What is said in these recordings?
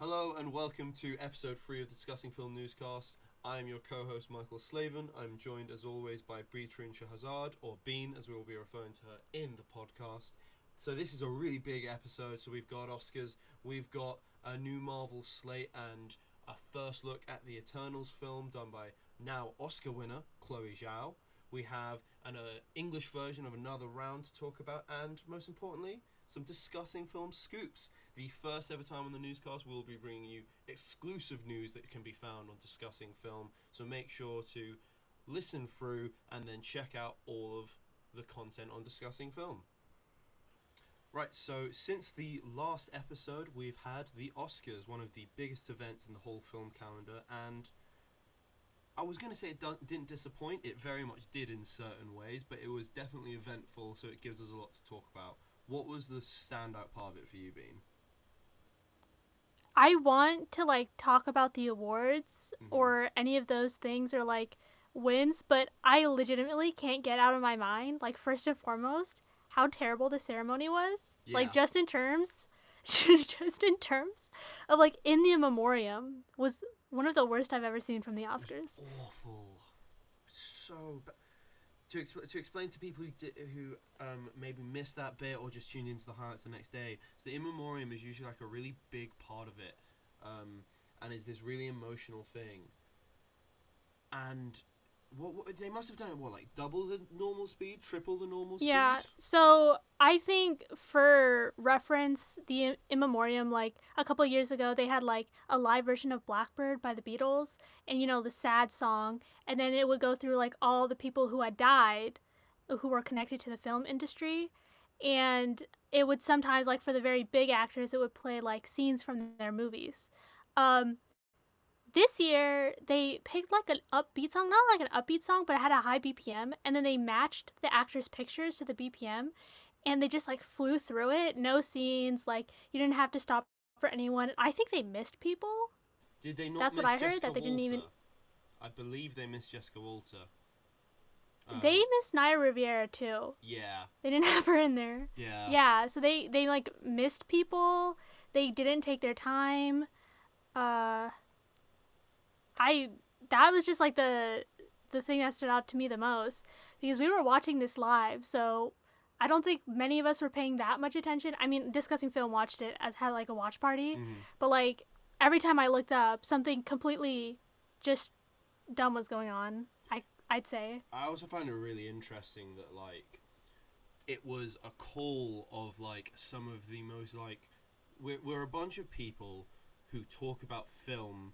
Hello and welcome to episode 3 of the Discussing Film Newscast. I'm your co-host Michael Slaven. I'm joined as always by Beatrin Shahazad, or Bean as we will be referring to her in the podcast. So this is a really big episode, so we've got Oscars, we've got a new Marvel slate and a first look at the Eternals film done by now Oscar winner Chloe Zhao. We have an English version of Another Round to talk about, and most importantly, some Discussing Film scoops. The first ever time on the newscast, we'll be bringing you exclusive news that can be found on Discussing Film, so make sure to listen through and then check out all of the content on Discussing Film. Right, so since the last episode, we've had the Oscars, one of the biggest events in the whole film calendar, and I was going to say it didn't disappoint. It very much did in certain ways, but it was definitely eventful, so it gives us a lot to talk about. What was the standout part of it for you, Bean? I want to talk about the awards or any of those things or wins, but I legitimately can't get out of my mind, first and foremost, how terrible the ceremony was. Yeah. Just in terms of In the Memoriam was one of the worst I've ever seen from the Oscars. It was awful. So bad. To explain to people who maybe missed that bit or just tuned into the highlights the next day, so the In Memoriam is usually a really big part of it, and it's this really emotional thing. And what they must have done it double the normal speed, triple the normal speed? Yeah, so I think for reference, the In Memoriam, a couple years ago, they had a live version of Blackbird by the Beatles, and the sad song, and then it would go through all the people who had died, who were connected to the film industry, and it would sometimes, for the very big actors, it would play scenes from their movies. This year, they picked an upbeat song, not an upbeat song, but it had a high BPM, and then they matched the actors' pictures to the BPM, and they just flew through it, no scenes, you didn't have to stop for anyone. I think they missed people. Did they not? That's miss what I heard. Jessica that they didn't Walter? even. I believe they missed Jessica Walter. They missed Naya Riviera too. Yeah. They didn't have her in there. Yeah. Yeah. So they missed people. They didn't take their time. That was just the thing that stood out to me the most, because we were watching this live, so I don't think many of us were paying that much attention. I mean, Discussing Film watched it as had a watch party, but every time I looked up, something completely just dumb was going on. I'd say. I also find it really interesting that it was a call of some of the most we're a bunch of people who talk about film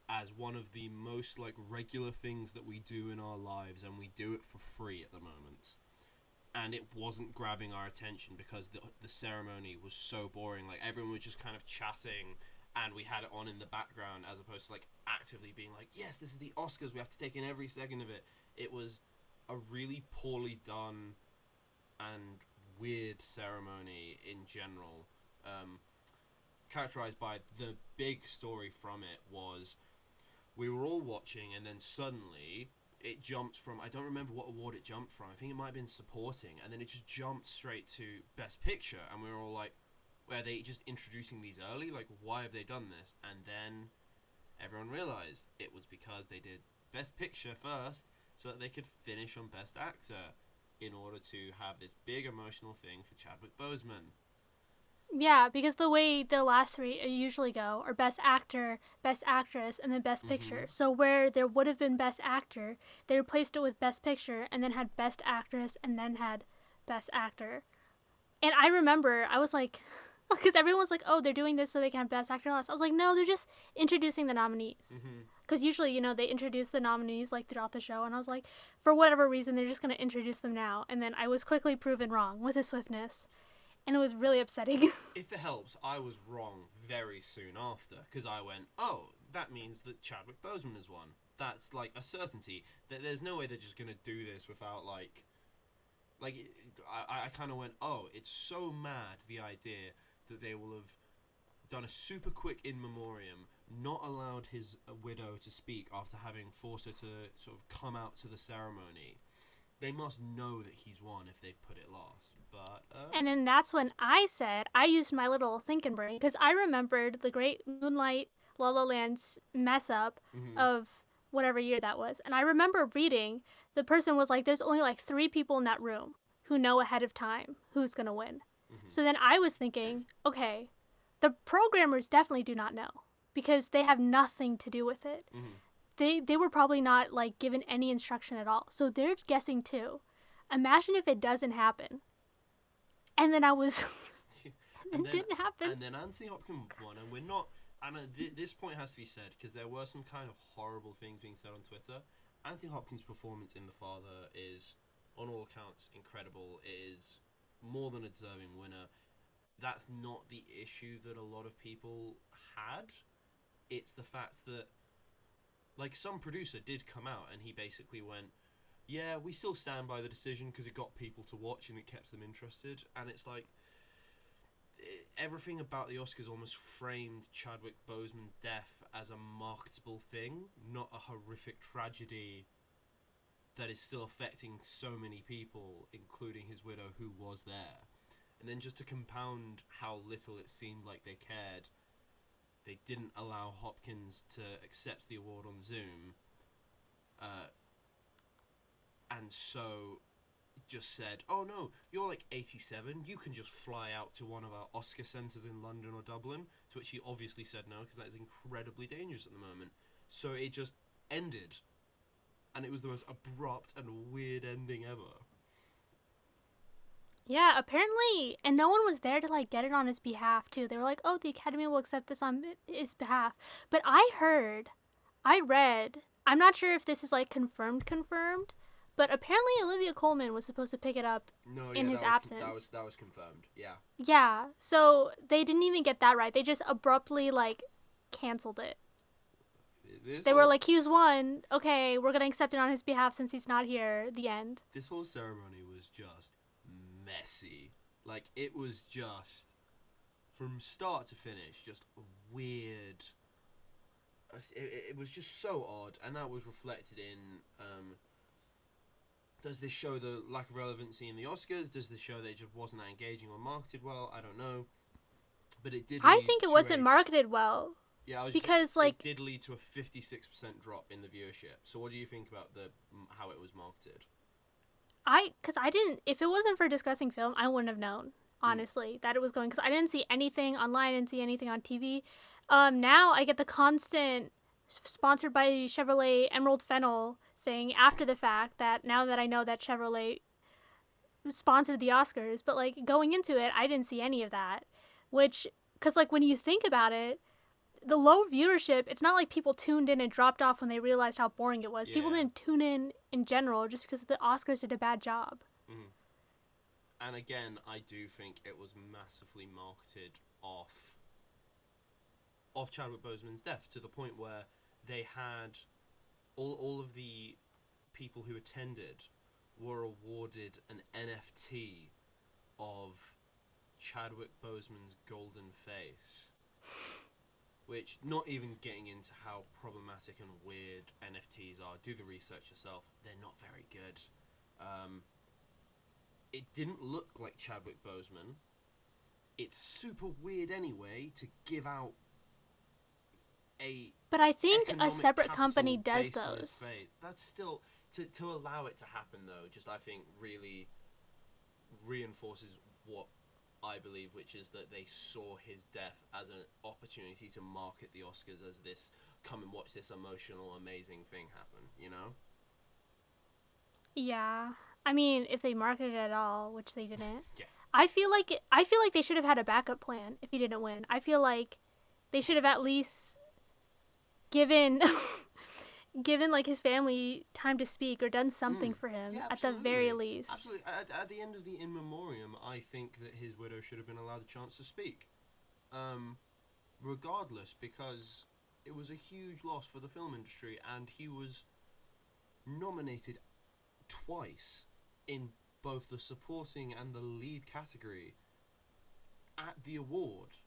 as one of the most regular things that we do in our lives, and we do it for free at the moment. And it wasn't grabbing our attention because the ceremony was so boring. Everyone was just kind of chatting, and we had it on in the background as opposed to actively being yes, this is the Oscars, we have to take in every second of it. It was a really poorly done and weird ceremony in general, characterized by the big story from it was we were all watching, and then suddenly it jumped from, I don't remember what award it jumped from, I think it might have been supporting, and then it just jumped straight to Best Picture, and we were all are they just introducing these early? Why have they done this? And then everyone realized it was because they did Best Picture first, so that they could finish on Best Actor in order to have this big emotional thing for Chadwick Boseman. Yeah, because the way the last three usually go are Best Actor, Best Actress, and then Best Picture. So where there would have been Best Actor, they replaced it with Best Picture, and then had Best Actress, and then had Best Actor. And I remember, I was because everyone was oh, they're doing this so they can have Best Actor last. I was no, they're just introducing the nominees. Because usually, they introduce the nominees throughout the show, and I was for whatever reason, they're just going to introduce them now. And then I was quickly proven wrong with a swiftness. And it was really upsetting. If it helps, I was wrong very soon after, because I went, oh, that means that Chadwick Boseman has won. That's a certainty. That there's no way they're just going to do this without I kind of went, oh, it's so mad, the idea that they will have done a super quick In Memoriam, not allowed his widow to speak after having forced her to sort of come out to the ceremony, they must know that he's won if they've put it last. But and then that's when I said, I used my little thinking brain, because I remembered the great Moonlight La La Land's mess up of whatever year that was. And I remember reading, the person was like, there's only like 3 people in that room who know ahead of time who's going to win. So then I was thinking, okay, the programmers definitely do not know, because they have nothing to do with it. They were probably not like given any instruction at all. So they're guessing too. Imagine if it doesn't happen. And then I was... it didn't happen. And then Anthony Hopkins won, and we're not... And this point has to be said, because there were some kind of horrible things being said on Twitter. Anthony Hopkins' performance in The Father is, on all accounts, incredible. It is more than a deserving winner. That's not the issue that a lot of people had. It's the fact that, like, some producer did come out and he basically went, yeah, we still stand by the decision because it got people to watch and it kept them interested. And it's like, everything about the Oscars almost framed Chadwick Boseman's death as a marketable thing, not a horrific tragedy that is still affecting so many people, including his widow, who was there. And then just to compound how little it seemed like they cared, they didn't allow Hopkins to accept the award on Zoom, and so just said, oh no, you're like 87, you can just fly out to one of our Oscar centres in London or Dublin, to which he obviously said no, because that is incredibly dangerous at the moment. So it just ended, and it was the most abrupt and weird ending ever. Yeah, apparently, and no one was there to like get it on his behalf too. They were like, oh, the Academy will accept this on his behalf. But I read, I'm not sure if this is like confirmed, but apparently Olivia Colman was supposed to pick it up in his absence. That was confirmed, yeah. Yeah, so they didn't even get that right. They just abruptly like canceled it. They were like, he's won, okay, we're going to accept it on his behalf since he's not here, the end. This whole ceremony was just messy. Like, it was just, from start to finish, just weird. It was just so odd, and that was reflected in, does this show the lack of relevancy in the Oscars? Does this show that it just wasn't that engaging or marketed well? I don't know. But it did I think it wasn't marketed well. Yeah, because like it did lead to a 56% drop in the viewership. So what do you think about how it was marketed? Because I didn't, if it wasn't for Discussing Film, I wouldn't have known, honestly, that it was going, because I didn't see anything online, I didn't see anything on TV. Now I get the constant sponsored by Chevrolet Emerald Fennel thing after the fact, that now that I know that Chevrolet sponsored the Oscars, but like going into it, I didn't see any of that, which, because like when you think about it, the low viewership, it's not like people tuned in and dropped off when they realized how boring it was. Yeah. People didn't tune in general just because the Oscars did a bad job. And again, I do think it was massively marketed off Chadwick Boseman's death, to the point where they had all of the people who attended were awarded an NFT of Chadwick Boseman's golden face. Which, not even getting into how problematic and weird NFTs are, do the research yourself, they're not very good. It didn't look like Chadwick Boseman. It's super weird anyway to give out a... But I think a separate company does those. That's still... To allow it to happen, though, just I think really reinforces what I believe, which is that they saw his death as an opportunity to market the Oscars as this, come and watch this emotional, amazing thing happen, you know? Yeah. I mean, if they marketed it at all, which they didn't. Yeah. I feel like they should have had a backup plan if he didn't win. I feel like they should have at least given like his family time to speak or done something for him, at the very least. Absolutely. At the end of the in memoriam, I think that his widow should have been allowed a chance to speak. Regardless, because it was a huge loss for the film industry, and he was nominated twice in both the supporting and the lead category at the award.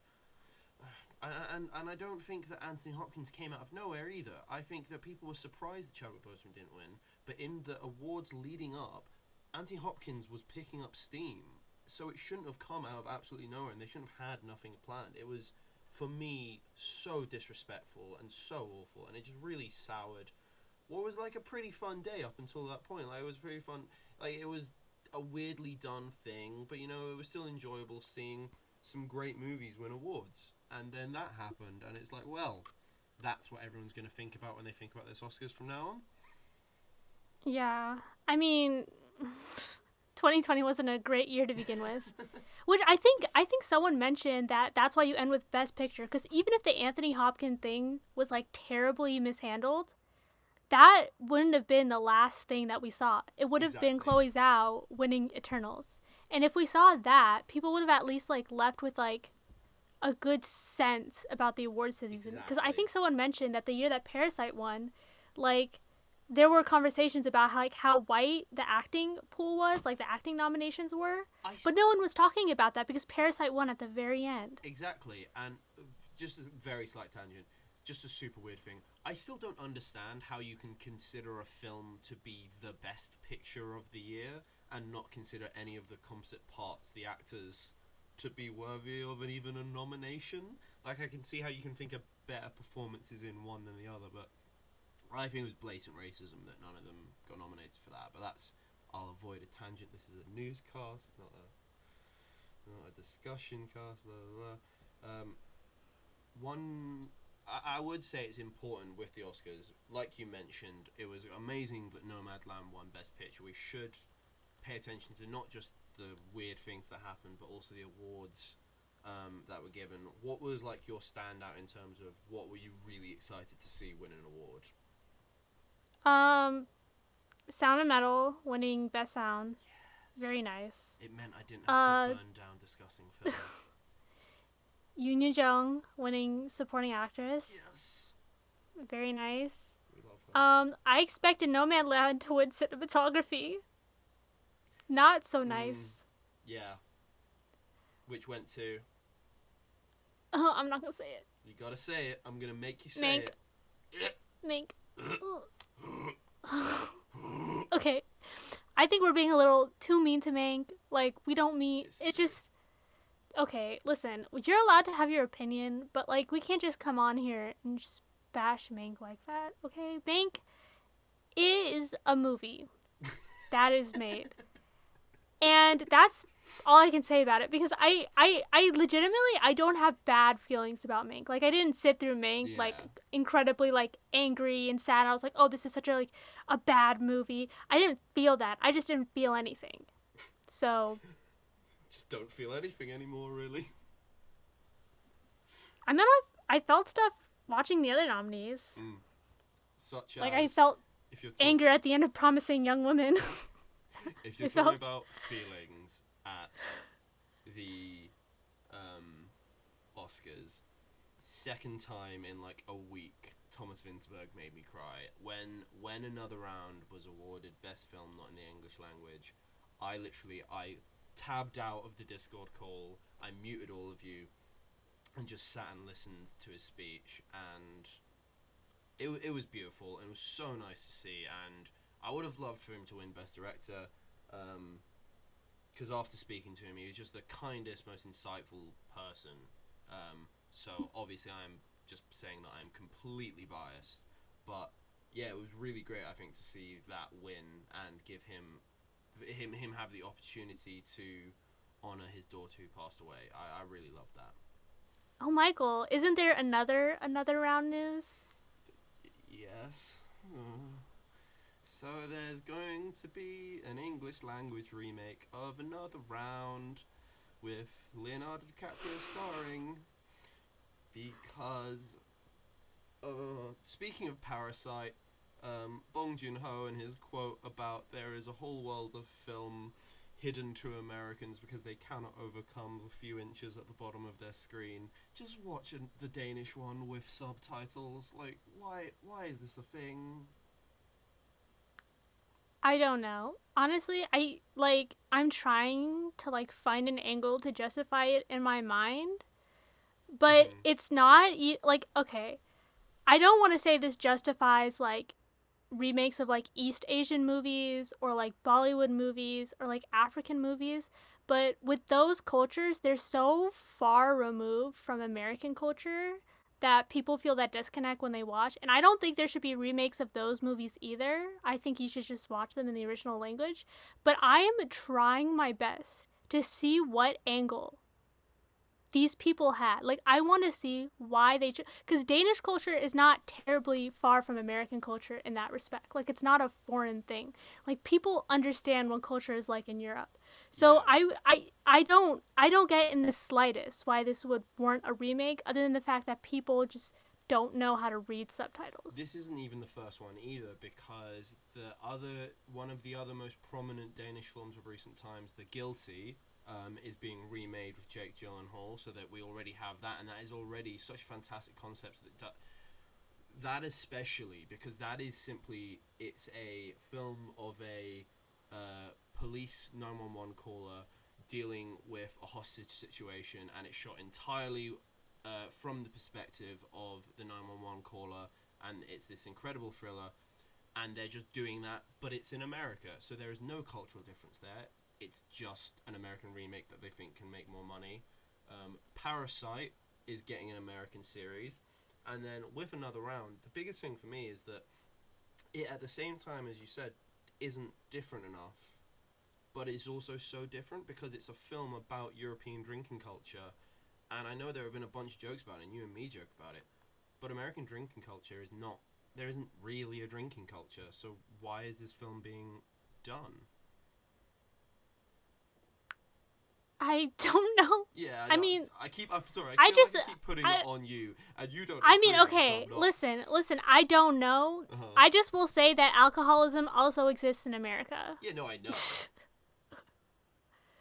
And I don't think that Anthony Hopkins came out of nowhere either. I think that people were surprised that Chadwick Boseman didn't win, but in the awards leading up, Anthony Hopkins was picking up steam, so it shouldn't have come out of absolutely nowhere, and they shouldn't have had nothing planned. It was, for me, so disrespectful and so awful, and it just really soured what was like a pretty fun day up until that point. Like, it was very fun. Like, it was a weirdly done thing, but, you know, it was still enjoyable seeing some great movies win awards. And then that happened, and it's like, well, that's what everyone's going to think about when they think about this Oscars from now on. Yeah. I mean, 2020 wasn't a great year to begin with. Which I think someone mentioned that's why you end with Best Picture, because even if the Anthony Hopkins thing was, like, terribly mishandled, that wouldn't have been the last thing that we saw. It would have been Chloe Zhao winning Eternals. And if we saw that, people would have at least, like, left with, like, a good sense about the awards season. Because I think someone mentioned that the year that Parasite won, like, there were conversations about how white the acting pool was, like the acting nominations were. But no one was talking about that because Parasite won at the very end. Exactly. And just a very slight tangent, just a super weird thing. I still don't understand how you can consider a film to be the best picture of the year and not consider any of the composite parts, the actors, to be worthy of even a nomination. Like, I can see how you can think of better performances in one than the other, but I think it was blatant racism that none of them got nominated for that. But I'll avoid a tangent. This is a newscast, not a discussion cast, blah, blah, blah. I would say it's important with the Oscars. Like you mentioned, it was amazing that Nomadland won Best Picture. We should pay attention to not just the weird things that happened, but also the awards that were given. What was, like, your standout in terms of what were you really excited to see win an award? Sound of Metal winning Best Sound. Yes. Very nice. It meant I didn't have to burn down discussing film. Yoon Jung winning Supporting Actress. Yes. Very nice. We love her. I expected Nomadland to win cinematography. Not so nice. Yeah. Which went to... Oh, I'm not gonna say it. You gotta say it. I'm gonna make you say Mank. it. Mank. Okay. I think we're being a little too mean to Mank. Like, we don't mean... It just... Okay, listen. You're allowed to have your opinion, but, like, we can't just come on here and just bash Mank like that, okay? Mank is a movie that is made. And that's all I can say about it, because I legitimately, I don't have bad feelings about Mank. Like, I didn't sit through Mank, like, incredibly, like, angry and sad. I was like, oh, this is such a, like, a bad movie. I didn't feel that. I just didn't feel anything. So... Just don't feel anything anymore, really. I mean, I felt stuff watching the other nominees. Such as... Like, I felt anger at the end of Promising Young Woman. If you're talking about feelings at the Oscars, second time in, like, a week, Thomas Vinterberg made me cry. When Another Round was awarded Best Film Not in the English Language, I tabbed out of the Discord call, I muted all of you, and just sat and listened to his speech, and it was beautiful, and it was so nice to see, and I would have loved for him to win Best Director, because after speaking to him, he was just the kindest, most insightful person, so obviously I'm just saying that I'm completely biased, but yeah, it was really great, I think, to see that win, and give him have the opportunity to honour his daughter who passed away. I really love that. Oh, Michael, isn't there another round news? Yes. So there's going to be an English language remake of Another Round with Leonardo DiCaprio starring, because speaking of Parasite, Bong Joon-ho and his quote about there is a whole world of film hidden to Americans because they cannot overcome the few inches at the bottom of their screen. Just watch the Danish one with subtitles. Like, why is this a thing? I don't know. Honestly, I'm trying to, like, find an angle to justify it in my mind, but it's not, like, okay, I don't want to say this justifies, like, remakes of like East Asian movies or like Bollywood movies or like African movies. But with those cultures, they're so far removed from American culture that people feel that disconnect when they watch. And I don't think there should be remakes of those movies either. I think you should just watch them in the original language. But I am trying my best to see what angle these people had. Like, I want to see why they because Danish culture is not terribly far from American culture in that respect. Like, it's not a foreign thing. Like, people understand what culture is like in Europe. So I don't get in the slightest why this would warrant a remake, other than the fact that people just don't know how to read subtitles. This isn't even the first one either, because one of the other most prominent Danish films of recent times, The Guilty, is being remade with Jake Gyllenhaal, so that we already have that, and that is already such a fantastic concept that especially because that is simply, it's a film of a police 911 caller dealing with a hostage situation, and it's shot entirely from the perspective of the 911 caller, and it's this incredible thriller, and they're just doing that, but it's in America, so there is no cultural difference there. It's just an American remake that they think can make more money. Parasite is getting an American series, and then with Another Round, the biggest thing for me is that it, at the same time, as you said, isn't different enough, but it's also so different because it's a film about European drinking culture, and I know there have been a bunch of jokes about it, and you and me joke about it, but American drinking culture is not, there isn't really a drinking culture, so why is this film being done? I don't know. Yeah, I mean, I'm sorry. I keep putting it on you, and you don't. I mean, agree, okay, so listen. I don't know. I just will say that alcoholism also exists in America. Yeah, no, I know.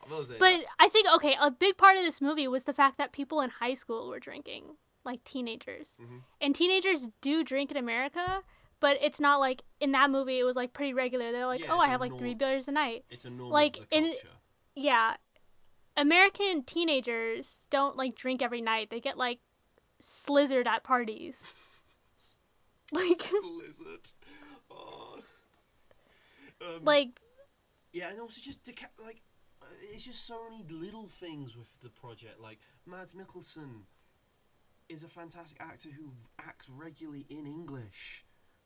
But I think, okay, a big part of this movie was the fact that people in high school were drinking, like teenagers, and teenagers do drink in America. But it's not like in that movie. It was like pretty regular. They're like, I have like 3 beers a night. It's a normal like culture. Yeah. American teenagers don't like drink every night. They get like slizzard at parties. Like slizzard. Oh. Like. Yeah, and also just like it's just so many little things with the project. Like Mads Mikkelsen is a fantastic actor who acts regularly in English.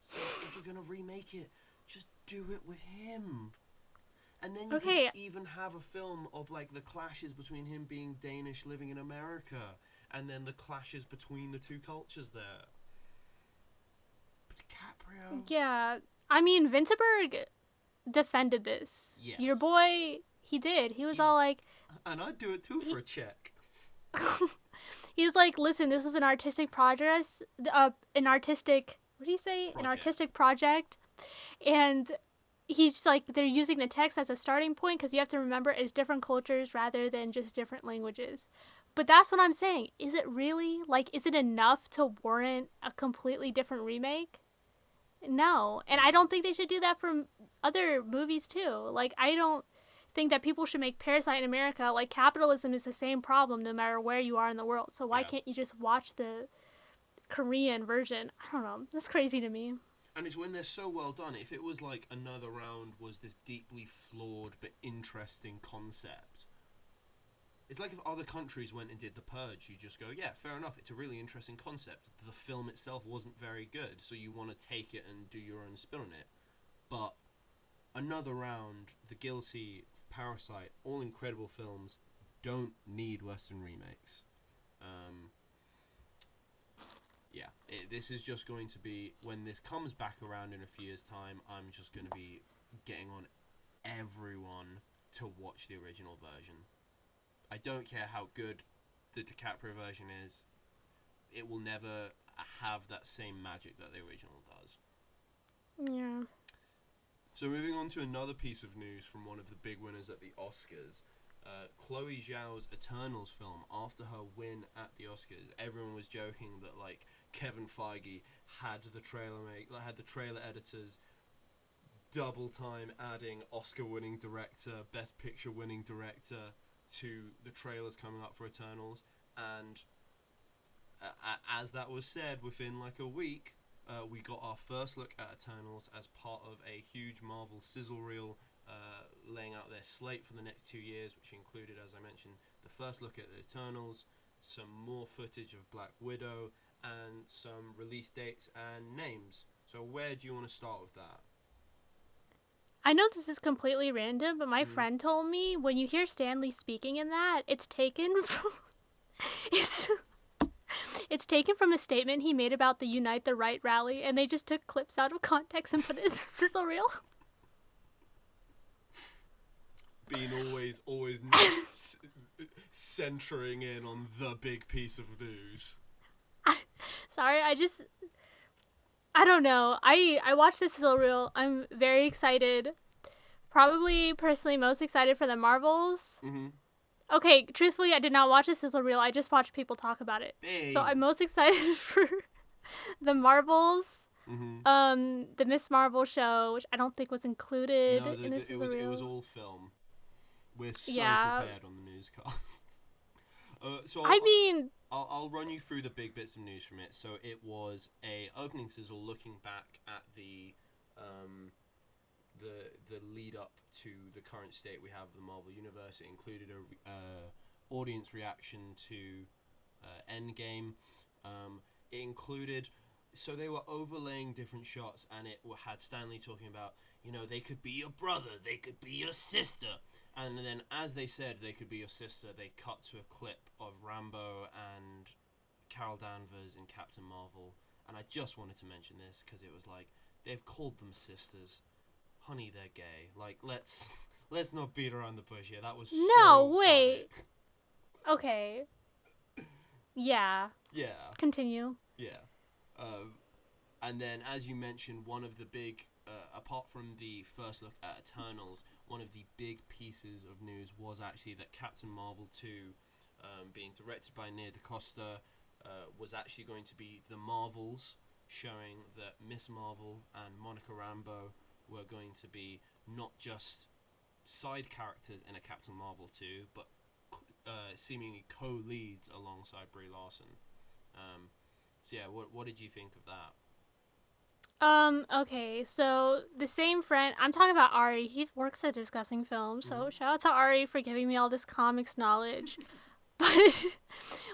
So if we're gonna remake it, just do it with him. And then you can even have a film of like the clashes between him being Danish living in America, and then the clashes between the two cultures there. But DiCaprio. Yeah, I mean, Vinterberg defended this. Yes. Your boy, he did. He's all like, and I'd do it too for a check. He's like, listen, this is an artistic progress, an artistic. What do you say? Project. An artistic project, and. He's just like, they're using the text as a starting point because you have to remember it's different cultures rather than just different languages. But that's what I'm saying. Is it really? Like, is it enough to warrant a completely different remake? No. And I don't think they should do that for other movies, too. Like, I don't think that people should make Parasite in America. Like, capitalism is the same problem no matter where you are in the world. So why can't you just watch the Korean version? I don't know. That's crazy to me. And it's when they're so well done. If it was like Another Round was this deeply flawed but interesting concept, it's like if other countries went and did The Purge, you just go, yeah, fair enough, it's a really interesting concept. The film itself wasn't very good, so you want to take it and do your own spin on it. But Another Round, The Guilty, Parasite, all incredible films, don't need Western remakes. This is just going to be, when this comes back around in a few years' time, I'm just going to be getting on everyone to watch the original version. I don't care how good the DiCaprio version is. It will never have that same magic that the original does. Yeah. So moving on to another piece of news from one of the big winners at the Oscars. Chloe Zhao's Eternals film, after her win at the Oscars, everyone was joking that like Kevin Feige had the trailer editors double time adding Oscar-winning director, Best Picture-winning director to the trailers coming up for Eternals, and as that was said, within like a week, we got our first look at Eternals as part of a huge Marvel sizzle reel laying out their slate for the next 2 years, which included, as I mentioned, the first look at the Eternals, some more footage of Black Widow, and some release dates and names. So where do you want to start with that? I know this is completely random, but my friend told me when you hear Stanley speaking in that, it's taken from it's taken from a statement he made about the Unite the Right rally, and they just took clips out of context and put it in the sizzle reel. Being always centering in on the big piece of news. Sorry, I don't know. I watched this sizzle reel. I'm very excited. Probably personally most excited for the Marvels. Mm-hmm. Okay, truthfully, I did not watch the sizzle reel. I just watched people talk about it. Hey. So I'm most excited for the Marvels. Mm-hmm. The Miss Marvel show, which I don't think was included in the sizzle reel. It was all film. We're so prepared on the newscast. I'll run you through the big bits of news from it. So it was a opening sizzle looking back at the lead up to the current state we have of the Marvel Universe. It included a audience reaction to Endgame. It included, so they were overlaying different shots, and it had Stanley talking about, they could be your brother, they could be your sister. And then as they said they could be your sister, they cut to a clip of Rambo and Carol Danvers in Captain Marvel. And I just wanted to mention this because it was like, they've called them sisters. Honey, they're gay. Like, let's not beat around the bush here. That was wait. Okay. Yeah. Yeah. Continue. Yeah. And then, as you mentioned, one of the big, apart from the first look at Eternals, one of the big pieces of news was actually that Captain Marvel 2, being directed by Nia DaCosta, was actually going to be the Marvels, showing that Miss Marvel and Monica Rambeau were going to be not just side characters in a Captain Marvel 2, but seemingly co-leads alongside Brie Larson. So yeah, what did you think of that? Okay, so the same friend, I'm talking about Ari, he works at Discussing Film, so shout out to Ari for giving me all this comics knowledge. But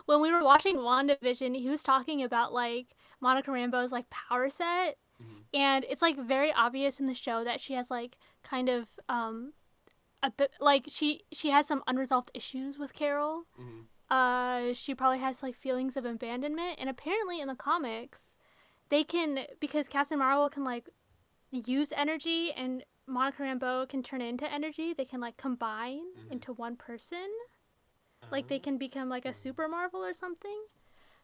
when we were watching WandaVision, he was talking about, like, Monica Rambeau's, like, power set, and it's, like, very obvious in the show that she has, like, kind of, a bit, like, she has some unresolved issues with Carol. She probably has, like, feelings of abandonment, and apparently in the comics, they can, because Captain Marvel can, like, use energy and Monica Rambeau can turn into energy, they can, like, combine into one person. Like, they can become, like, a super Marvel or something.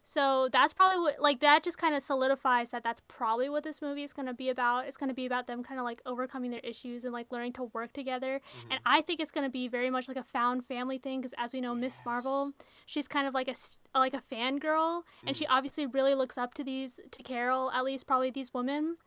So that's probably what, like, that just kind of solidifies that that's probably what this movie is going to be about. It's going to be about them kind of, like, overcoming their issues and, like, learning to work together. And I think it's going to be very much like a found family thing, because as we know, Miss Marvel, she's kind of like a fangirl, and she obviously really looks up to Carol, at least probably these women.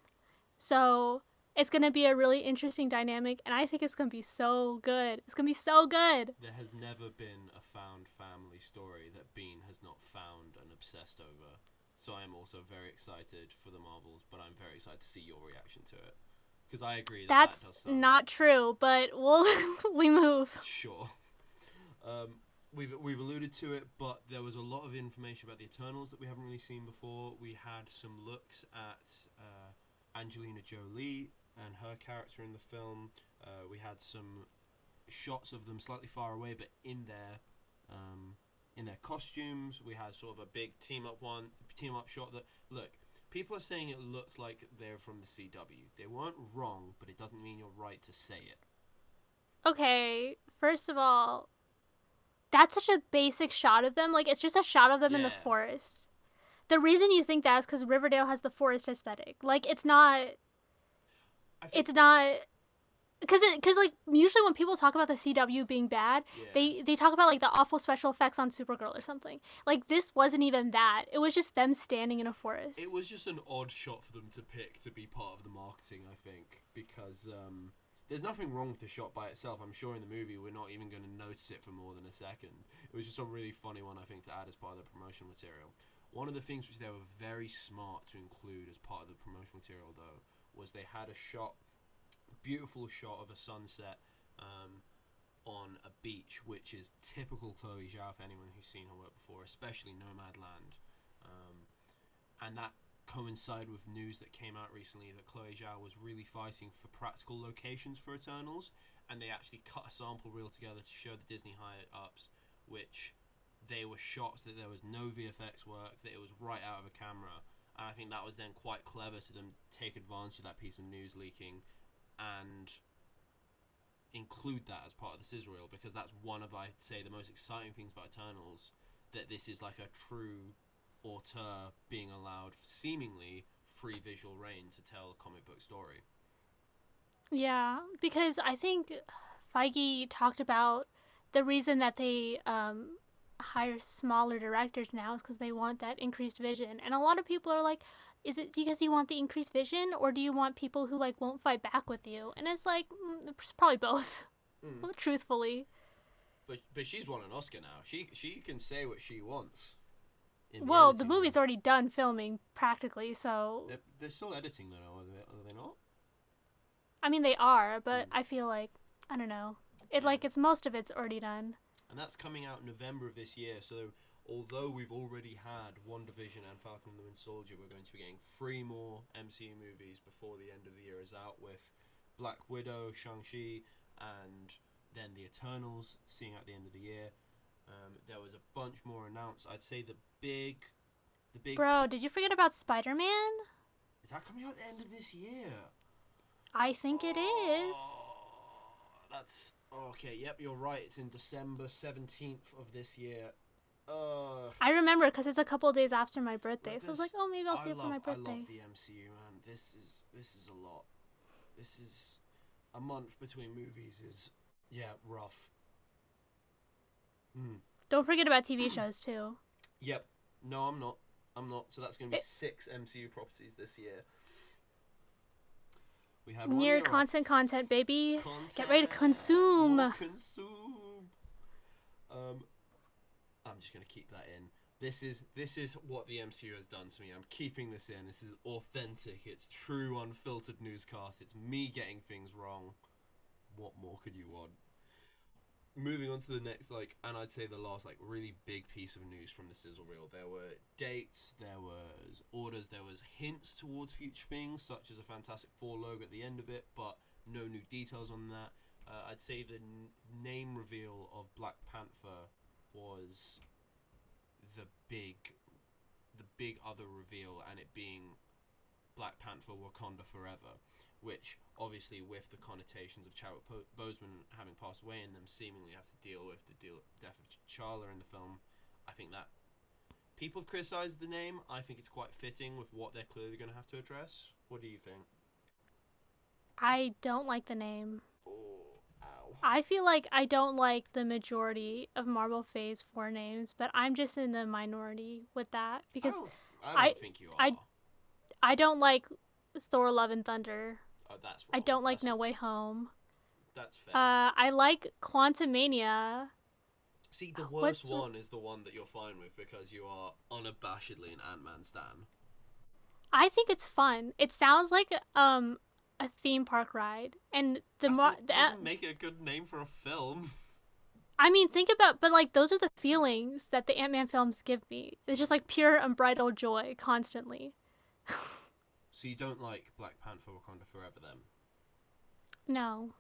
So it's going to be a really interesting dynamic, and I think it's going to be so good. It's going to be so good. There has never been a found family story that Bean has not found and obsessed over. So I am also very excited for the Marvels, but I'm very excited to see your reaction to it. Because I agree that's that does sound not true, but we move. Sure. We've alluded to it, but there was a lot of information about the Eternals that we haven't really seen before. We had some looks at Angelina Jolie and her character in the film. We had some shots of them slightly far away, but in their costumes. We had sort of a big team up shot that, look, people are saying it looks like they're from the CW. They weren't wrong, but it doesn't mean you're right to say it. Okay, first of all, that's such a basic shot of them. Like, it's just a shot of them in the forest. The reason you think that is because Riverdale has the forest aesthetic. Like, it's not... Because like, usually when people talk about the CW being bad, they talk about, like, the awful special effects on Supergirl or something. Like, this wasn't even that. It was just them standing in a forest. It was just an odd shot for them to pick to be part of the marketing, I think, because there's nothing wrong with the shot by itself. I'm sure in the movie we're not even going to notice it for more than a second. It was just a really funny one, I think, to add as part of the promotional material. One of the things which they were very smart to include as part of the promotional material, though, was they had a beautiful shot of a sunset on a beach, which is typical Chloe Zhao for anyone who's seen her work before, especially Nomadland. And that coincided with news that came out recently that Chloe Zhao was really fighting for practical locations for Eternals, and they actually cut a sample reel together to show the Disney high-ups, which they were shocked that there was no VFX work, that it was right out of a camera. And I think that was then quite clever to them take advantage of that piece of news leaking and include that as part of the SIZZLE reel, because that's one of, I'd say, the most exciting things about Eternals, that this is like a true auteur being allowed seemingly free visual reign to tell a comic book story. Yeah, because I think Feige talked about the reason that they hire smaller directors now is because they want that increased vision. And a lot of people are like, is it because you want the increased vision, or do you want people who like won't fight back with you? And it's like, it's probably both. Truthfully. But she's won an Oscar now. She can say what she wants. Well, the movie's already done filming practically, so they're still editing though, are they not? I mean, they are, but I feel like, I don't know. It's most of it's already done. And that's coming out in November of this year, so although we've already had WandaVision and Falcon and the Winter Soldier, we're going to be getting 3 more MCU movies before the end of the year is out, with Black Widow, Shang-Chi, and then the Eternals seeing out the end of the year. There was a bunch more announced. I'd say the big... Bro, did you forget about Spider-Man? Is that coming out at the end of this year? I think it is. That's... Okay, yep, you're right. It's in December 17th of this year. I remember because it's a couple of days after my birthday, so I was like, oh, maybe I'll see it for my birthday. I love the MCU, man. This is a lot. This is... A month between movies is, rough. Don't forget about TV shows, too. Yep. No, I'm not. So that's going to be 6 MCU properties this year. We had near constant content, baby. Get ready to consume. Consume. I'm just going to keep that in. This is what the MCU has done to me. I'm keeping this in. This is authentic. It's true, unfiltered newscast. It's me getting things wrong. What more could you want? Moving on to the next, and I'd say the last, really big piece of news from the SIZZLE reel. There were dates, there was orders, there was hints towards future things, such as a Fantastic Four logo at the end of it, but no new details on that. I'd say the name reveal of Black Panther was the big other reveal, and it being Black Panther Wakanda Forever, which obviously with the connotations of Chadwick Boseman having passed away and them seemingly have to deal with the death of T'Challa in the film, I think that people have criticised the name. I think it's quite fitting with what they're clearly going to have to address. What do you think? I don't like the name. Oh, ow. I feel like I don't like the majority of Marvel Phase 4 names, but I'm just in the minority with that because I don't think you are. I don't like Thor Love and Thunder. Oh, that's wrong. I don't like No Way Home. That's fair. I like Quantumania. See, the worst one is the one that you're fine with because you are unabashedly an Ant-Man stan. I think it's fun. It sounds like a theme park ride, and doesn't make it a good name for a film. I mean, but those are the feelings that the Ant-Man films give me. It's just pure unbridled joy constantly. So you don't like Black Panther Wakanda Forever then? No.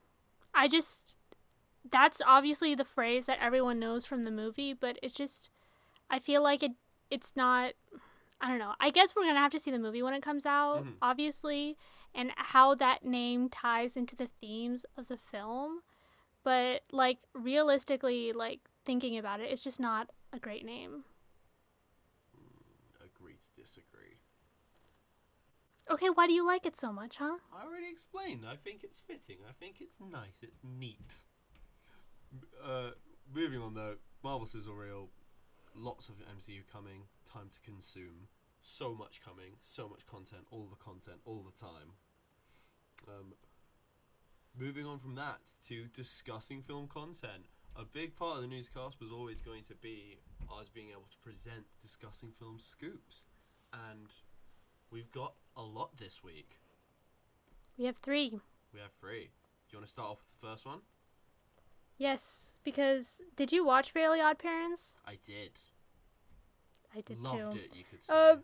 That's obviously the phrase that everyone knows from the movie, but it's just, I feel like it's not, I don't know. I guess we're going to have to see the movie when it comes out, obviously, and how that name ties into the themes of the film. But, realistically, thinking about it, it's just not a great name. Agree to disagree. Okay, why do you like it so much, huh? I already explained. I think it's fitting. I think it's nice. It's neat. Moving on, though. Marvel SIZZLE reel. Lots of MCU coming. Time to consume. So much coming. So much content. All the time. Moving on from that to discussing film content. a big part of the newscast was always going to be us being able to present discussing film scoops. And we've got a lot this week. We have 3. We have 3. Do you want to start off with the first one? Yes, because did you watch Fairly Odd Parents? I did. I did Loved too. Loved it, you could say.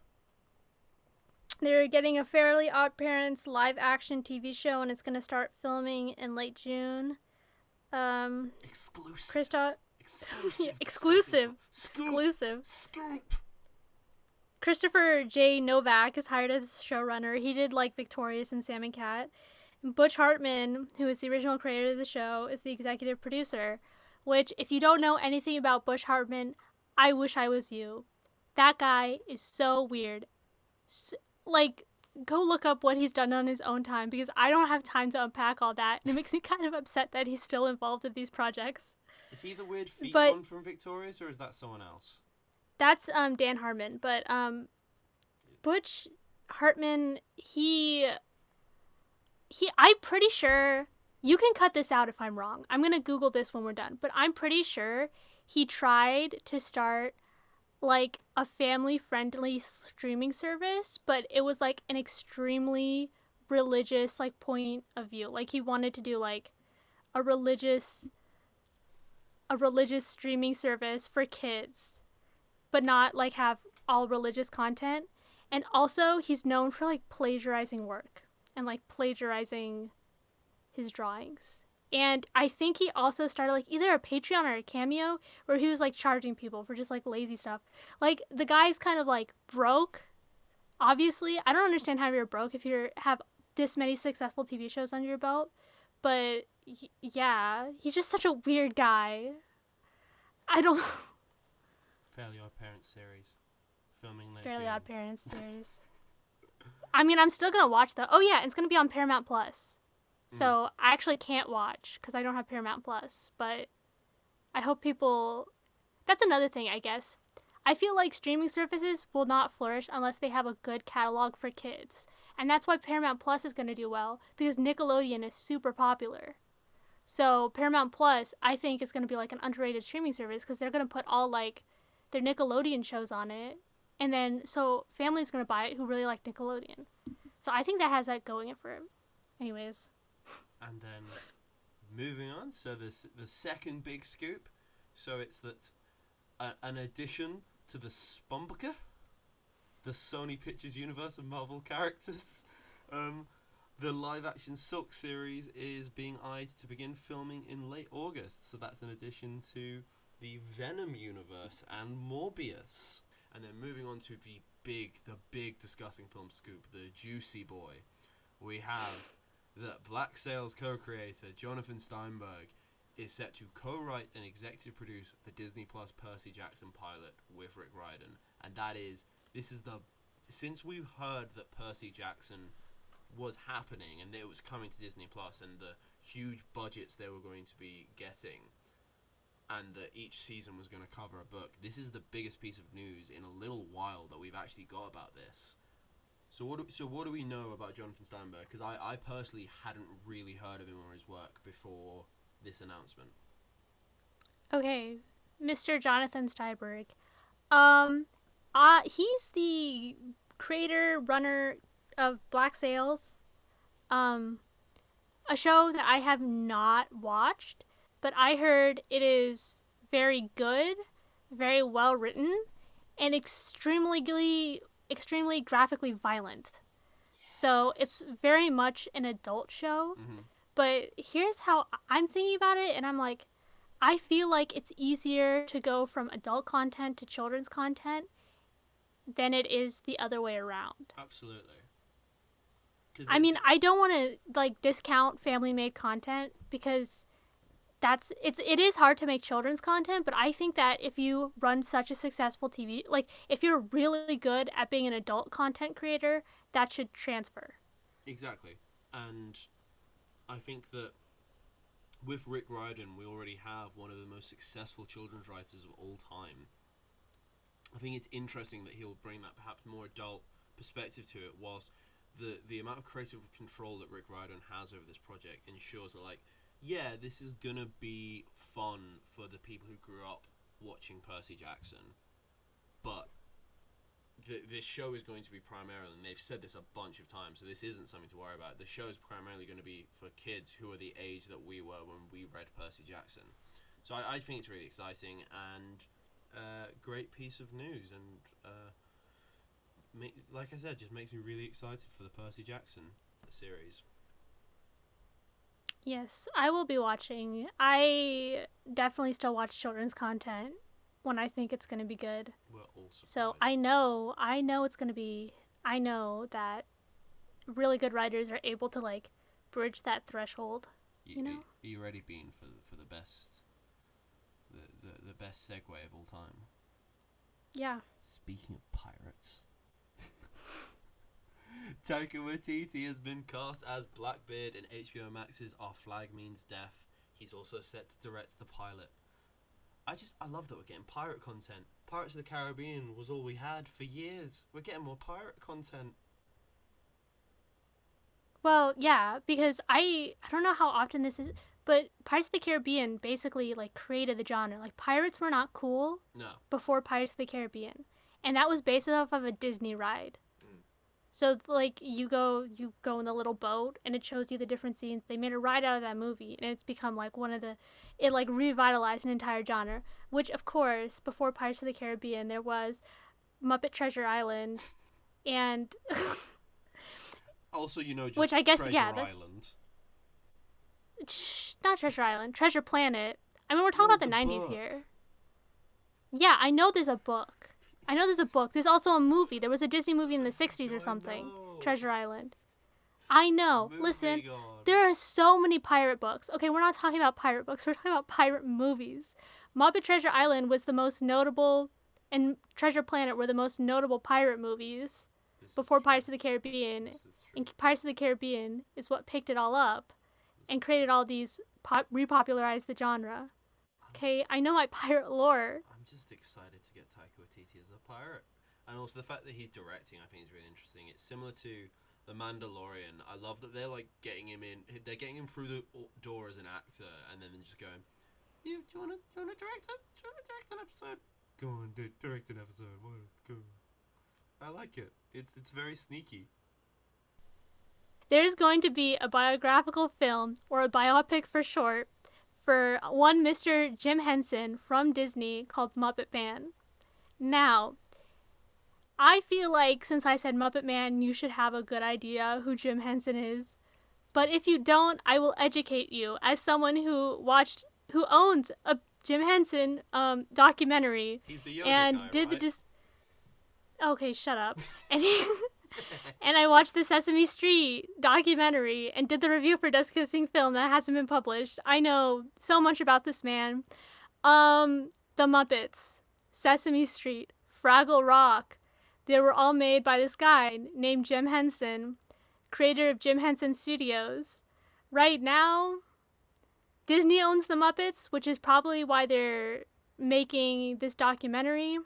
They're getting a Fairly Odd Parents live-action TV show, and it's going to start filming in late June. Exclusive. Exclusive. Scoop. Christopher J. Novak is hired as showrunner. He did like Victorious and Sam and Cat. And Butch Hartman, who is the original creator of the show, is the executive producer. Which, if you don't know anything about Butch Hartman, I wish I was you. That guy is so weird. Go look up what he's done on his own time, because I don't have time to unpack all that. And it makes me kind of upset that he's still involved in these projects. Is he the weird feet one from Victorious, or is that someone else? That's Dan Harmon, but Butch Hartman, I'm pretty sure, you can cut this out if I'm wrong. I'm going to Google this when we're done, but I'm pretty sure he tried to start like a family-friendly streaming service, but it was like an extremely religious like point of view. Like he wanted to do like a religious streaming service for kids, but not like have all religious content. And also he's known for like plagiarizing work and like plagiarizing his drawings. And I think he also started like either a Patreon or a Cameo where he was like charging people for just like lazy stuff. Like the guy's kind of like broke. Obviously, I don't understand how you're broke if you have this many successful TV shows under your belt. But yeah, he's just such a weird guy. I don't Fairly Odd Parents series. Filming late Fairly June. Odd Parents series. I mean, I'm still going to watch that. Oh yeah, it's going to be on Paramount Plus. So I actually can't watch because I don't have Paramount Plus. But I hope people... That's another thing, I guess. I feel like streaming services will not flourish unless they have a good catalog for kids. And that's why Paramount Plus is going to do well, because Nickelodeon is super popular. So Paramount Plus, I think, is going to be like an underrated streaming service because they're going to put all like their Nickelodeon shows on it. And then, so families going to buy it who really like Nickelodeon. So I think that has that going for it. Anyways. And then, moving on, so the second big scoop, so it's that an addition to the Spumbucker, the Sony Pictures universe of Marvel characters. The live-action Silk series is being eyed to begin filming in late August, so that's an addition to the Venom universe and Morbius. And then moving on to the big discussing film scoop, the juicy boy, we have that Black Sail's co-creator Jonathan Steinberg is set to co-write and executive produce the Disney Plus Percy Jackson pilot with Rick Riordan. And since we've heard that Percy Jackson was happening and it was coming to Disney Plus and the huge budgets they were going to be getting, and that each season was going to cover a book, this is the biggest piece of news in a little while that we've actually got about this. So what do we know about Jonathan Steinberg? Because I personally hadn't really heard of him or his work before this announcement. Okay, Mr. Jonathan Steinberg. He's the creator, runner of Black Sails, a show that I have not watched, but I heard it is very good, very well written, and extremely graphically violent. Yes. So it's very much an adult show. Mm-hmm. But here's how I'm thinking about it, and I'm like, I feel like it's easier to go from adult content to children's content than it is the other way around. Absolutely. I mean, I don't want to like discount family-made content because it is hard to make children's content, but I think that if you run such a successful TV, like if you're really good at being an adult content creator, that should transfer. Exactly. And I think that with Rick Riordan, we already have one of the most successful children's writers of all time. I think it's interesting that he'll bring that perhaps more adult perspective to it, whilst the amount of creative control that Rick Riordan has over this project ensures that like yeah, this is gonna be fun for the people who grew up watching Percy Jackson, but this show is going to be primarily, and they've said this a bunch of times, so this isn't something to worry about. The show is primarily going to be for kids who are the age that we were when we read Percy Jackson. So I think it's really exciting and great piece of news, and like I said, just makes me really excited for the Percy Jackson series. Yes, I will be watching. I definitely still watch children's content when I think it's going to be good. We're all surprised. So I know it's going to be, I know that really good writers are able to like bridge that threshold, you know? Are you ready, Bean, for the best, the best segue of all time? Yeah. Speaking of pirates, Taika Waititi has been cast as Blackbeard in HBO Max's Our Flag Means Death. He's also set to direct the pilot. I love that we're getting pirate content. Pirates of the Caribbean was all we had for years. We're getting more pirate content. Well, yeah, because I don't know how often this is, but Pirates of the Caribbean basically like created the genre. Like pirates were not cool before Pirates of the Caribbean, and that was based off of a Disney ride. So like you go in the little boat and it shows you the different scenes. They made a ride out of that movie, and it's become like it like revitalized an entire genre. Which of course before Pirates of the Caribbean there was Muppet Treasure Island, and also just which I guess Treasure Island. Not Treasure Island, Treasure Planet. I mean we're talking about the 90s book. Here. Yeah, I know there's a book. There's also a movie. There was a Disney movie in the 60s or something. Treasure Island. I know. Listen, there are so many pirate books. Okay, we're not talking about pirate books. We're talking about pirate movies. Muppet Treasure Island was the most notable, and Treasure Planet were the most notable pirate movies before Pirates of the Caribbean. And Pirates of the Caribbean is what picked it all up and created all these, repopularized the genre. Okay, I know my pirate lore. I'm just excited to get Taika Waititi as a pirate. And also the fact that he's directing, I think is really interesting. It's similar to The Mandalorian. I love that they're like getting him in. They're getting him through the door as an actor, and then just going, do you want to direct it? Do you want to direct an episode? Go on, direct an episode. Go. I like it. It's very sneaky. There's going to be a biographical film, or a biopic for short, for one Mr. Jim Henson from Disney called Muppet Man. Now, I feel like since I said Muppet Man, you should have a good idea who Jim Henson is. But if you don't, I will educate you as someone who owns a Jim Henson documentary. He's the Yoda and guy, did right? Okay, shut up. And I watched the Sesame Street documentary and did the review for DiscussingFilm that hasn't been published. I know so much about this man. The Muppets, Sesame Street, Fraggle Rock, they were all made by this guy named Jim Henson, creator of Jim Henson Studios. Right now, Disney owns the Muppets, which is probably why they're making this documentary.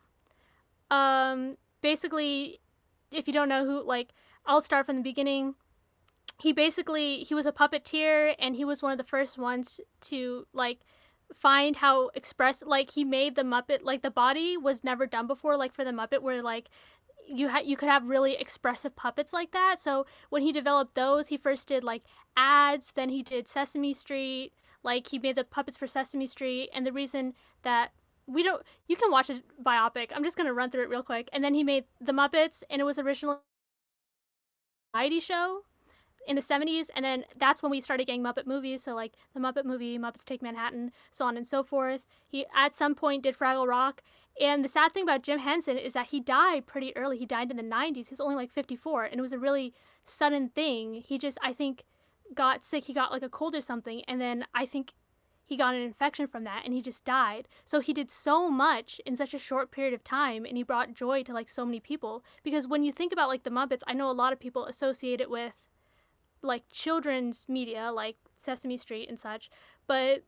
Basically, if you don't know who, I'll start from the beginning. He was a puppeteer, and he was one of the first ones to, find how he made the Muppet, the body was never done before, for the Muppet, where, you could have really expressive puppets like that. So when he developed those, he first did, ads, then he did Sesame Street, he made the puppets for Sesame Street, and the reason that you can watch a biopic. I'm just going to run through it real quick. And then he made The Muppets, and it was originally a variety show in the 70s. And then that's when we started getting Muppet movies. So, The Muppet Movie, Muppets Take Manhattan, so on and so forth. He, at some point, did Fraggle Rock. And the sad thing about Jim Henson is that he died pretty early. He died in the 90s. He was only, 54. And it was a really sudden thing. He just, I think, got sick. He got, a cold or something. And then I think he got an infection from that, and he just died. So he did so much in such a short period of time, and he brought joy to, so many people. Because when you think about, the Muppets, I know a lot of people associate it with, children's media, like Sesame Street and such. But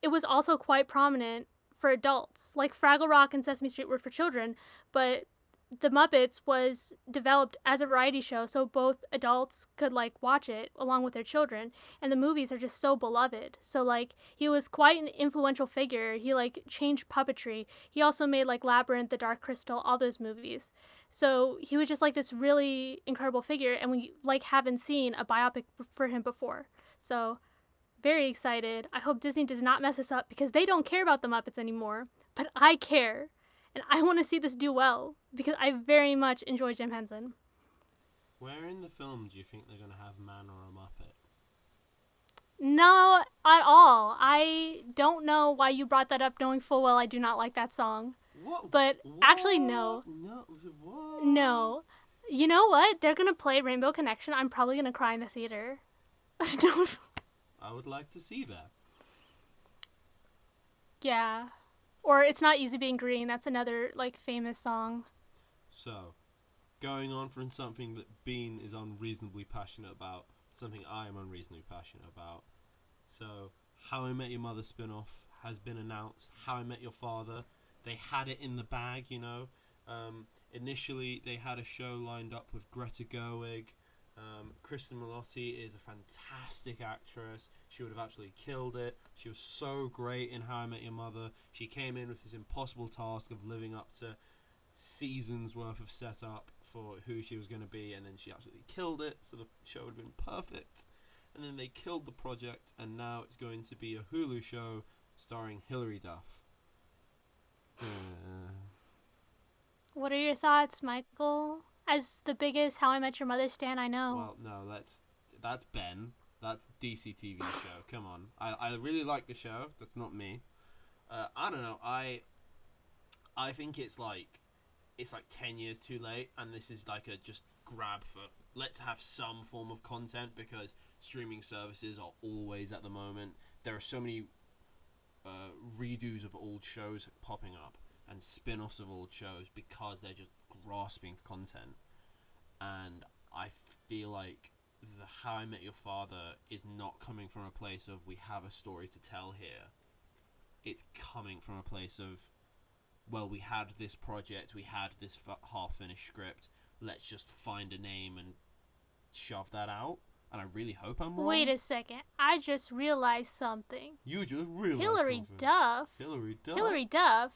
it was also quite prominent for adults. Fraggle Rock and Sesame Street were for children, but The Muppets was developed as a variety show, so both adults could like watch it along with their children, and the movies are just so beloved. So like he was quite an influential figure. He like changed puppetry. He also made like Labyrinth, The Dark Crystal, all those movies. So he was just like this really incredible figure, and we like haven't seen a biopic for him before. So very excited. I hope Disney does not mess us up because they don't care about the Muppets anymore, but I care. And I want to see this do well because I very much enjoy Jim Henson. Where in the film do you think they're going to have Man or a Muppet? No, at all. I don't know why you brought that up knowing full well I do not like that song. What? But actually, no. No. What? No. You know what? They're going to play Rainbow Connection. I'm probably going to cry in the theater. No. I would like to see that. Yeah. Or It's Not Easy Being Green. That's another, like, famous song. So, going on from something that Bean is unreasonably passionate about, something I am unreasonably passionate about. So, How I Met Your Mother spin-off has been announced. How I Met Your Father. They had it in the bag, you know. Initially, they had a show lined up with Greta Gerwig. Kristen Milotti is a fantastic actress. She would have absolutely killed it. She was so great in How I Met Your Mother. She came in with this impossible task of living up to seasons worth of setup for who she was going to be, and then she absolutely killed it, so the show would have been perfect. And then they killed the project, and now it's going to be a Hulu show starring Hilary Duff. What are your thoughts, Michael? As the biggest How I Met Your Mother stan I know. Well, no, that's Ben. That's DC TV show. Come on. I really like the show. That's not me. I don't know. I think it's like 10 years too late, and this is like a just grab for let's have some form of content because streaming services are always at the moment. There are so many redos of old shows popping up and spin-offs of old shows because they're just grasping for content. And I feel like the How I Met Your Father is not coming from a place of we have a story to tell here. It's coming from a place of, well, we had this project, we had this half-finished script, let's just find a name and shove that out. And I really hope I'm wrong. Wait a second. I just realized something. You just realized Hilary something. Duff. Hilary Duff?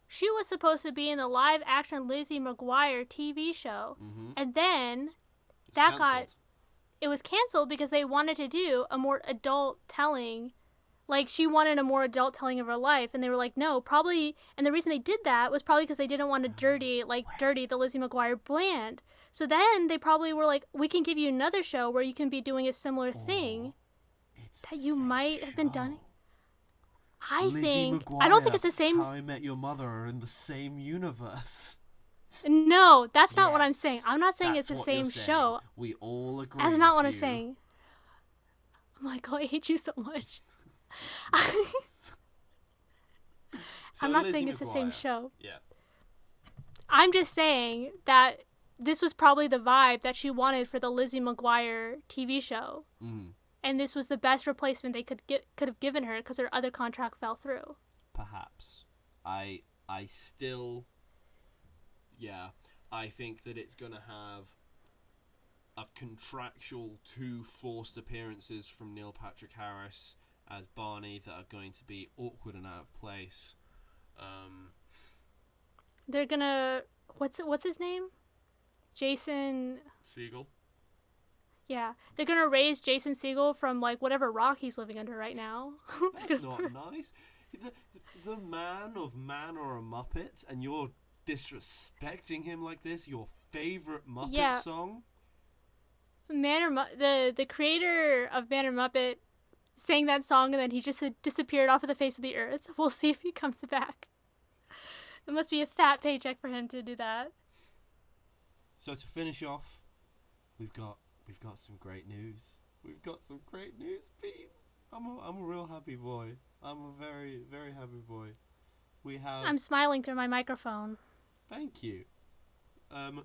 She was supposed to be in the live-action Lizzie McGuire TV show. Mm-hmm. And then it was canceled because they wanted to do a more adult telling. Like, she wanted a more adult telling of her life, and they were like, no, probably, and the reason they did that was probably because they didn't want to dirty the Lizzie McGuire brand. So then they probably were like, we can give you another show where you can be doing a similar thing that you might have been done. I don't think it's the same. How I Met Your Mother are in the same universe. No, that's not what I'm saying. I'm not saying it's the same show. We all agree. That's not what I'm saying. Michael, I hate you so much. I'm not saying it's the same show. Yeah. I'm just saying that this was probably the vibe that she wanted for the Lizzie McGuire TV show. Mm. And this was the best replacement they could have given her because her other contract fell through. Perhaps. I still... Yeah. I think that it's going to have a contractual 2 forced appearances from Neil Patrick Harris as Barney that are going to be awkward and out of place. They're going to... What's his name? Jason... Segel? Yeah, they're gonna raise Jason Segel from like whatever rock he's living under right now. That's not nice. The man of Man or a Muppet, and you're disrespecting him like this. Your favorite Muppet song. The creator of Man or Muppet sang that song, and then he just disappeared off of the face of the earth. We'll see if he comes back. It must be a fat paycheck for him to do that. So to finish off, we've got some great news. We've got some great news, Pete. I'm a real happy boy. I'm a very, very happy boy. I'm smiling through my microphone. Thank you.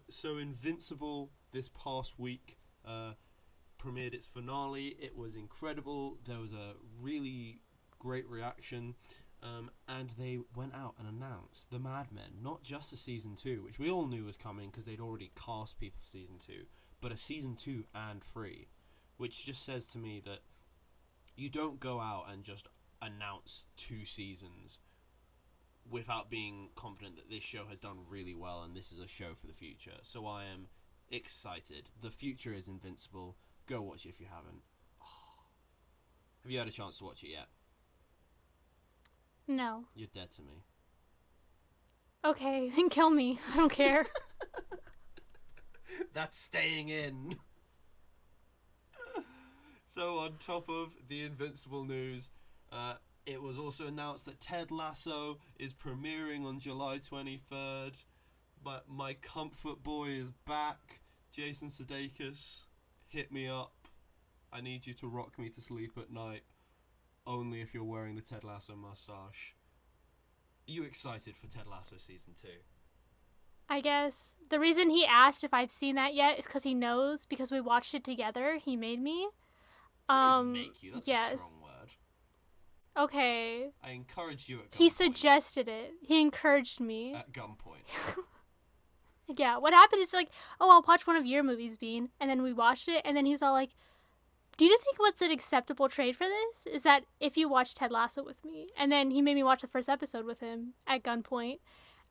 So Invincible this past week premiered its finale. It was incredible. There was a really great reaction. And they went out and announced The Mad Men, not just a season 2, which we all knew was coming because they'd already cast people for season 2, but a season 2 and 3, which just says to me that you don't go out and just announce 2 seasons without being confident that this show has done really well and this is a show for the future. So I am excited. The future is Invincible. Go watch it if you haven't. Have you had a chance to watch it yet? No. You're dead to me. Okay, then kill me. I don't care. That's staying in. So on top of the Invincible news, it was also announced that Ted Lasso is premiering on July 23rd. But my comfort boy is back. Jason Sudeikis, hit me up. I need you to rock me to sleep at night. Only if you're wearing the Ted Lasso mustache. Are you excited for Ted Lasso season 2? I guess the reason he asked if I've seen that yet is because he knows, because we watched it together. He made me. I didn't make you. That's yes. a strong word. Okay. I encouraged you at gunpoint. He suggested it. He encouraged me. At gunpoint. Yeah, what happened is like, oh, I'll watch one of your movies, Bean. And then we watched it, and then he's all like, do you think what's an acceptable trade for this is that if you watch Ted Lasso with me? And then he made me watch the first episode with him at gunpoint.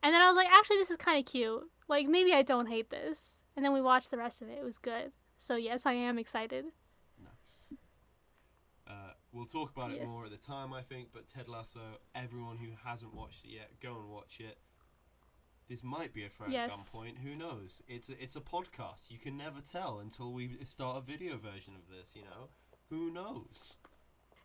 And then I was like, actually, this is kind of cute. Like, maybe I don't hate this. And then we watched the rest of it. It was good. So, yes, I am excited. Nice. We'll talk about it more at the time, I think. But Ted Lasso, everyone who hasn't watched it yet, go and watch it. This might be a threat at gunpoint. Who knows? It's a podcast. You can never tell until we start a video version of this, you know? Who knows?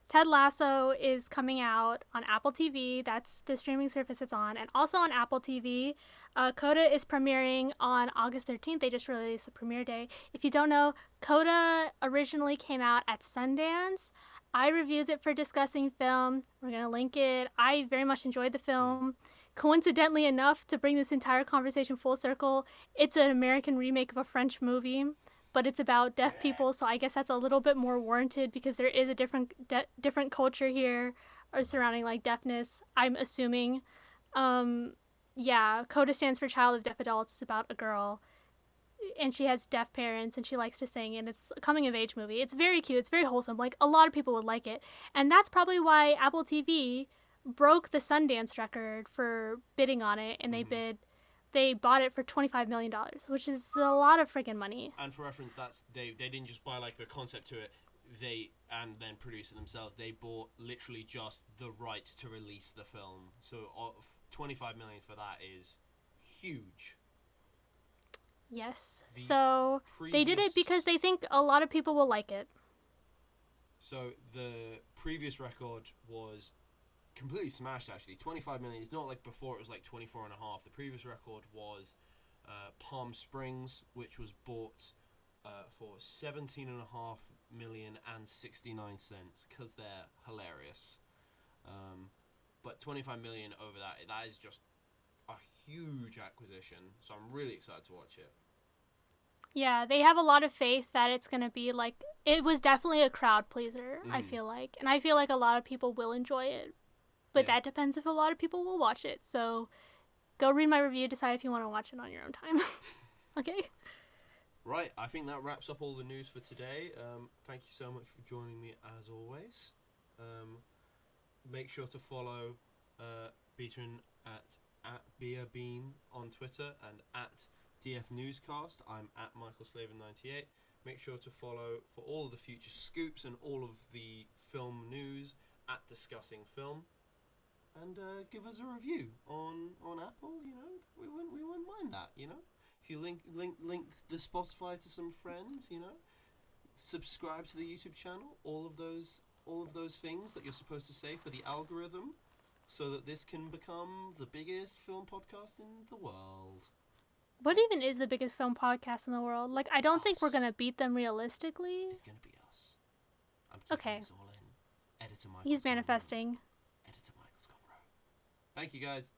Ted Lasso is coming out on Apple TV. That's the streaming service it's on. And also on Apple TV. CODA is premiering on August 13th. They just released the premiere day. If you don't know, CODA originally came out at Sundance. I reviewed it for Discussing Film. We're going to link it. I very much enjoyed the film. Coincidentally enough, to bring this entire conversation full circle, it's an American remake of a French movie, but it's about deaf people, so I guess that's a little bit more warranted because there is a different culture here or surrounding like deafness, I'm assuming. CODA stands for Child of Deaf Adults. It's about a girl, and she has deaf parents, and she likes to sing, and it's a coming-of-age movie. It's very cute. It's very wholesome. Like, a lot of people would like it, and that's probably why Apple TV broke the Sundance record for bidding on it, and they bought it for $25 million, which is a lot of friggin' money. And for reference, that's they didn't just buy like the concept to it, and then produce it themselves. They bought literally just the rights to release the film. So $25 million for that is huge. Yes. So they did it because they think a lot of people will like it. So the previous record was completely smashed, actually. 25 million. It's not like before it was like 24 and a half. The previous record was Palm Springs, which was bought for 17.5 million and 69 cents because they're hilarious. But 25 million over that is just a huge acquisition. So I'm really excited to watch it. Yeah, they have a lot of faith that it's going to be like, it was definitely a crowd pleaser, I feel like. And I feel like a lot of people will enjoy it. But that depends if a lot of people will watch it. So go read my review, decide if you want to watch it on your own time. Okay? Right, I think that wraps up all the news for today. Thank you so much for joining me as always. Make sure to follow Beatrice at BeerBean on Twitter and at DF Newscast. I'm at MichaelSlaven98. Make sure to follow for all of the future scoops and all of the film news at Discussing Film. And give us a review on Apple. You know, we wouldn't mind that. You know, if you link the Spotify to some friends. You know, subscribe to the YouTube channel. All of those things that you're supposed to say for the algorithm, so that this can become the biggest film podcast in the world. What even is the biggest film podcast in the world? Like, I don't think we're gonna beat them realistically. It's gonna be us. I'm keeping this all in. Editor Michael. He's manifesting. Editor Michael's gone rogue. Thank you, guys.